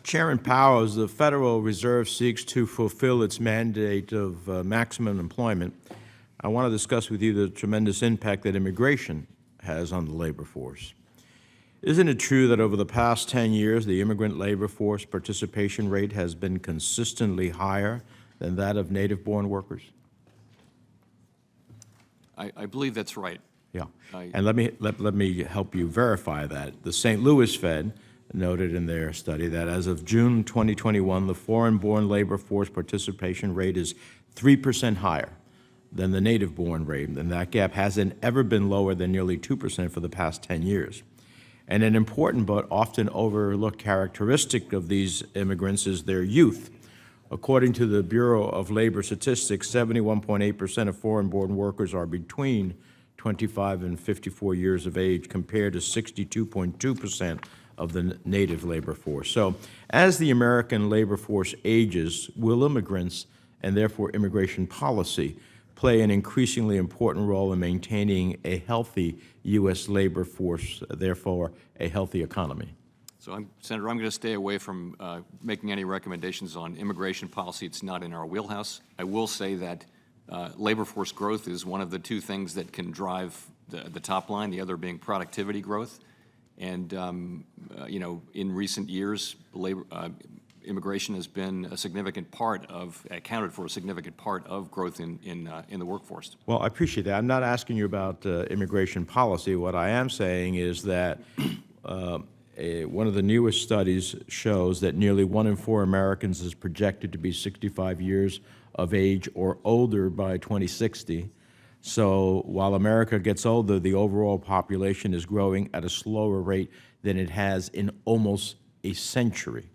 Chairman Powell, as the Federal Reserve seeks to fulfill its mandate of maximum employment, I want to discuss with you the tremendous impact that immigration has on the labor force. Isn't it true that over the past 10 years, the immigrant labor force participation rate has been consistently higher than that of native-born workers? I believe that's right. Yeah, and let me help you verify that. The St. Louis Fed noted in their study that as of June 2021, the foreign-born labor force participation rate is 3% higher than the native-born rate, and that gap hasn't ever been lower than nearly 2% for the past 10 years. And an important but often overlooked characteristic of these immigrants is their youth. According to the Bureau of Labor Statistics, 71.8% of foreign-born workers are between 25 and 54 years of age, compared to 62.2% of the native labor force. So as the American labor force ages, will immigrants, and therefore immigration policy, play an increasingly important role in maintaining a healthy U.S. labor force, therefore a healthy economy? So, Senator, I'm going to stay away from making any recommendations on immigration policy. It's not in our wheelhouse. I will say that labor force growth is one of the two things that can drive the top line, the other being productivity growth. And, you know, in recent years, immigration has been a significant part of, accounted for a significant part of growth in the workforce. Well, I appreciate that. I'm not asking you about immigration policy. What I am saying is that one of the newest studies shows that nearly 1 in 4 Americans is projected to be 65 years of age or older by 2060. So while America gets older, the overall population is growing at a slower rate than it has in almost a century,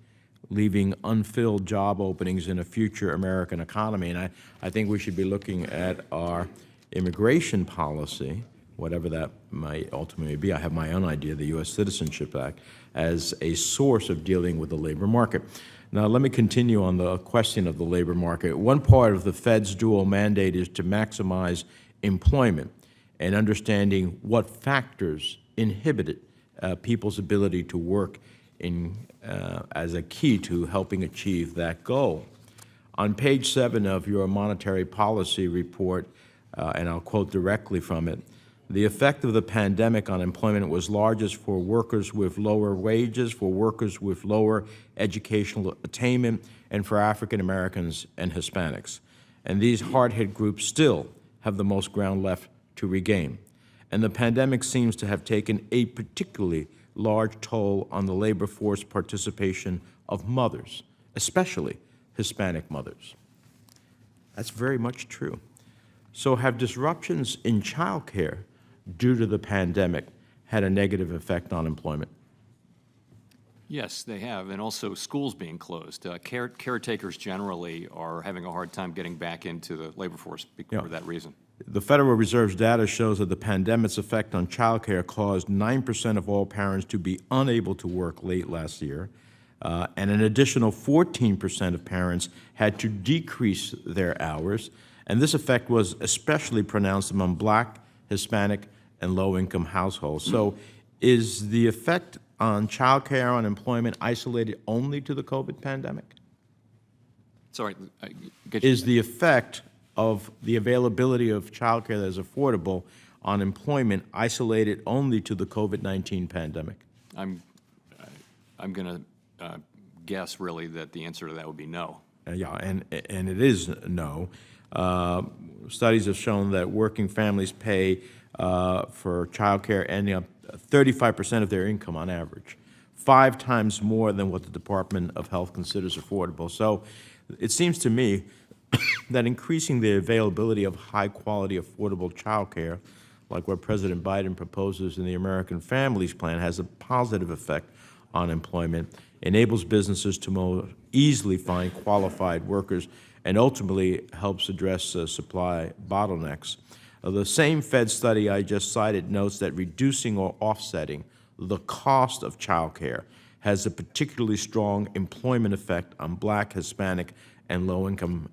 leaving unfilled job openings in a future American economy. And I think we should be looking at our immigration policy, whatever that might ultimately be. I have my own idea, the U.S. Citizenship Act, as a source of dealing with the labor market. Now, let me continue on the question of the labor market. One part of the Fed's dual mandate is to maximize employment and understanding what factors inhibited people's ability to work as a key to helping achieve that goal. On page 7 of your monetary policy report, and I'll quote directly from it, the effect of the pandemic on employment was largest for workers with lower wages, for workers with lower educational attainment, and for African Americans and Hispanics. And these hard-hit groups still have the most ground left to regain. And the pandemic seems to have taken a particularly large toll on the labor force participation of mothers, especially Hispanic mothers. That's very much true. So have disruptions in child care due to the pandemic had a negative effect on employment? Yes, they have, and also schools being closed. Caretakers generally are having a hard time getting back into the labor force for that reason. The Federal Reserve's data shows that the pandemic's effect on child care caused 9% of all parents to be unable to work late last year, and an additional 14% of parents had to decrease their hours, and this effect was especially pronounced among Black, Hispanic, and low-income households. So is the effect on child care on employment isolated only to the COVID pandemic? Sorry, Is the effect of the availability of child care that is affordable on employment isolated only to the COVID-19 pandemic? I'm going to guess, really, that the answer to that would be no. Yeah, and it is no. Studies have shown that working families pay for child care ending up 35% of their income on average, 5 times more than what the Department of Health considers affordable. So it seems to me that increasing the availability of high-quality, affordable child care, like what President Biden proposes in the American Families Plan, has a positive effect on employment, enables businesses to more easily find qualified workers, and ultimately helps address supply bottlenecks. The same Fed study I just cited notes that reducing or offsetting the cost of child care has a particularly strong employment effect on Black, Hispanic, and low-income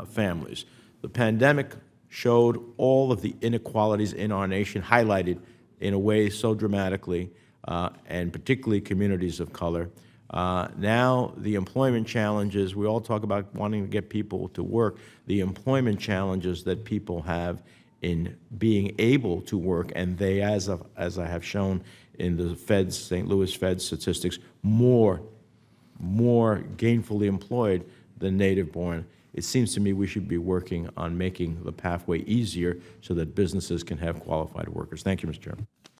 families. The pandemic showed all of the inequalities in our nation, highlighted in a way so dramatically, and particularly communities of color. Now, the employment challenges, we all talk about wanting to get people to work. The employment challenges that people have in being able to work, and they, as I have shown in the Fed's, St. Louis Fed statistics, more gainfully employed than native-born. It seems to me we should be working on making the pathway easier so that businesses can have qualified workers. Thank you, Mr. Chairman.